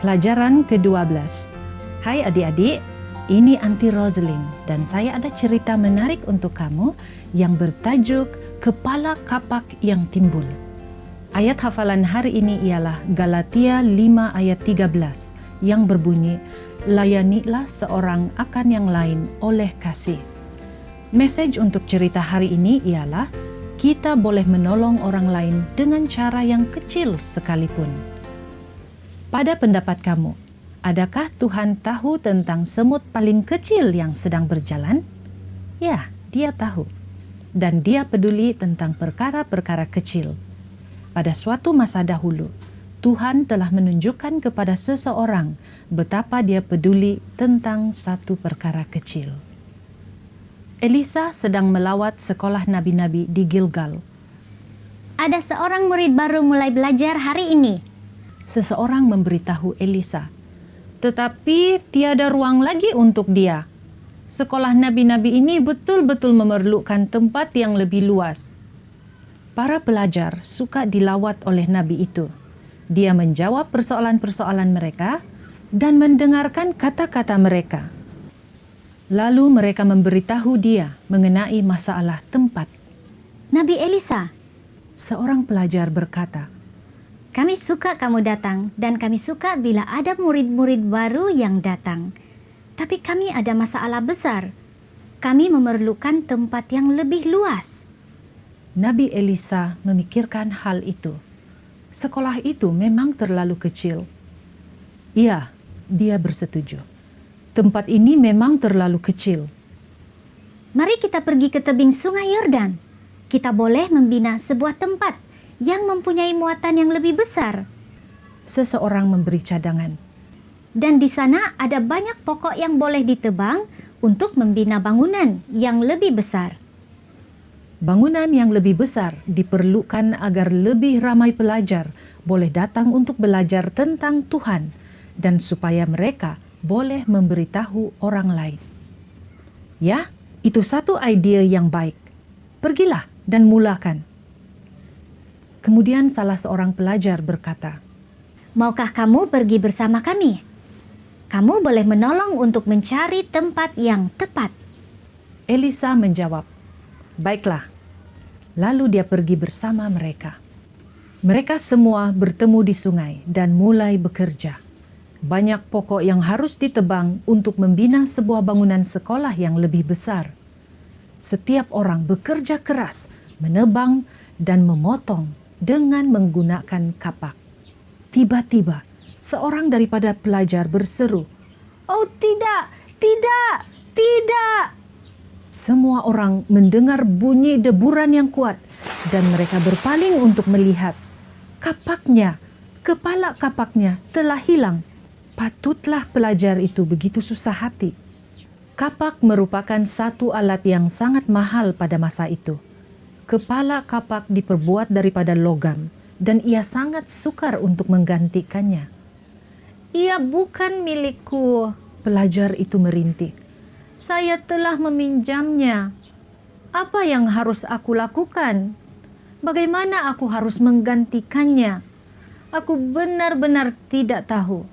Pelajaran ke-12. Hai adik-adik, ini Aunty Rosalind dan saya ada cerita menarik untuk kamu yang bertajuk Kepala Kapak yang Timbul. Ayat hafalan hari ini ialah Galatia 5 ayat 13 yang berbunyi, layanilah seorang akan yang lain oleh kasih. Message untuk cerita hari ini ialah kita boleh menolong orang lain dengan cara yang kecil sekalipun. Pada pendapat kamu, adakah Tuhan tahu tentang semut paling kecil yang sedang berjalan? Ya, Dia tahu. Dan Dia peduli tentang perkara-perkara kecil. Pada suatu masa dahulu, Tuhan telah menunjukkan kepada seseorang betapa Dia peduli tentang satu perkara kecil. Elisa sedang melawat sekolah nabi-nabi di Gilgal. Ada seorang murid baru mulai belajar hari ini. Seseorang memberitahu Elisa, tetapi tiada ruang lagi untuk dia. Sekolah nabi-nabi ini betul-betul memerlukan tempat yang lebih luas. Para pelajar suka dilawat oleh nabi itu. Dia menjawab persoalan-persoalan mereka dan mendengarkan kata-kata mereka. Lalu mereka memberitahu dia mengenai masalah tempat. Nabi Elisa, Seorang pelajar berkata, kami suka kamu datang dan kami suka bila ada murid-murid baru yang datang. Tapi kami ada masalah besar. Kami memerlukan tempat yang lebih luas. Nabi Elisa memikirkan hal itu. Sekolah itu memang terlalu kecil. Iya, dia bersetuju. Tempat ini memang terlalu kecil. Mari kita pergi ke tebing sungai Yordan. Kita boleh membina sebuah tempat yang mempunyai muatan yang lebih besar. Seseorang memberi cadangan. Dan di sana ada banyak pokok yang boleh ditebang untuk membina bangunan yang lebih besar. Bangunan yang lebih besar diperlukan agar lebih ramai pelajar boleh datang untuk belajar tentang Tuhan dan supaya mereka boleh memberitahu orang lain. Ya, itu satu ide yang baik. Pergilah dan mulakan. Kemudian salah seorang pelajar berkata, Maukah kamu pergi bersama kami? Kamu boleh menolong untuk mencari tempat yang tepat. Elisa menjawab, baiklah. Lalu dia pergi bersama mereka. Mereka semua bertemu di sungai dan mulai bekerja. Banyak pokok yang harus ditebang untuk membina sebuah bangunan sekolah yang lebih besar. Setiap orang bekerja keras, menebang dan memotong dengan menggunakan kapak. Tiba-tiba, seorang daripada pelajar berseru, Oh tidak, tidak, tidak. Semua orang mendengar bunyi deburan yang kuat dan mereka berpaling untuk melihat. Kepala kapaknya telah hilang. Patutlah pelajar itu begitu susah hati. Kapak merupakan satu alat yang sangat mahal pada masa itu. Kepala kapak diperbuat daripada logam dan ia sangat sukar untuk menggantikannya. Ia bukan milikku. Pelajar itu merintih. Saya telah meminjamnya. Apa yang harus aku lakukan? Bagaimana aku harus menggantikannya? Aku benar-benar tidak tahu.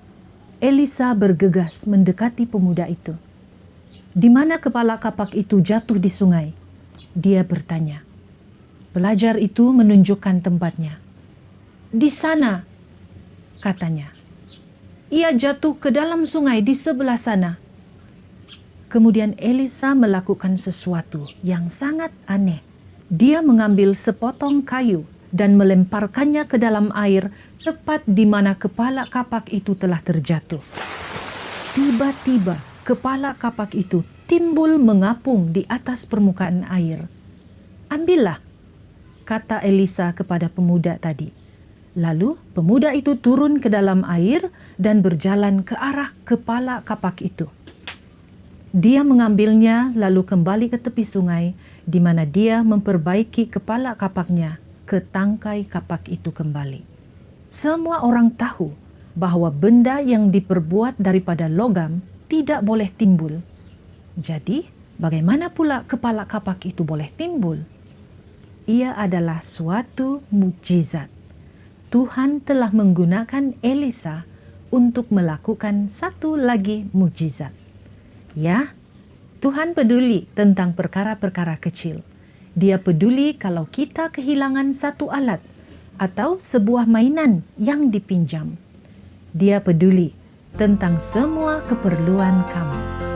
Elisa bergegas mendekati pemuda itu. Di mana kepala kapak itu jatuh di sungai? Dia bertanya. Pelajar itu menunjukkan tempatnya. Di sana, katanya. Ia jatuh ke dalam sungai di sebelah sana. Kemudian Elisa melakukan sesuatu yang sangat aneh. Dia mengambil sepotong kayu dan melemparkannya ke dalam air tepat di mana kepala kapak itu telah terjatuh. Tiba-tiba kepala kapak itu timbul mengapung di atas permukaan air. Ambillah, kata Elisa kepada pemuda tadi. Lalu pemuda itu turun ke dalam air dan berjalan ke arah kepala kapak itu. Dia mengambilnya lalu kembali ke tepi sungai di mana dia memperbaiki kepala kapaknya ke tangkai kapak itu kembali. Semua orang tahu bahwa benda yang diperbuat daripada logam tidak boleh timbul. Jadi, bagaimana pula kepala kapak itu boleh timbul? Ia adalah suatu mukjizat. Tuhan telah menggunakan Elisa untuk melakukan satu lagi mukjizat. Ya, Tuhan peduli tentang perkara-perkara kecil. Dia peduli kalau kita kehilangan satu alat atau sebuah mainan yang dipinjam. Dia peduli tentang semua keperluan kamu.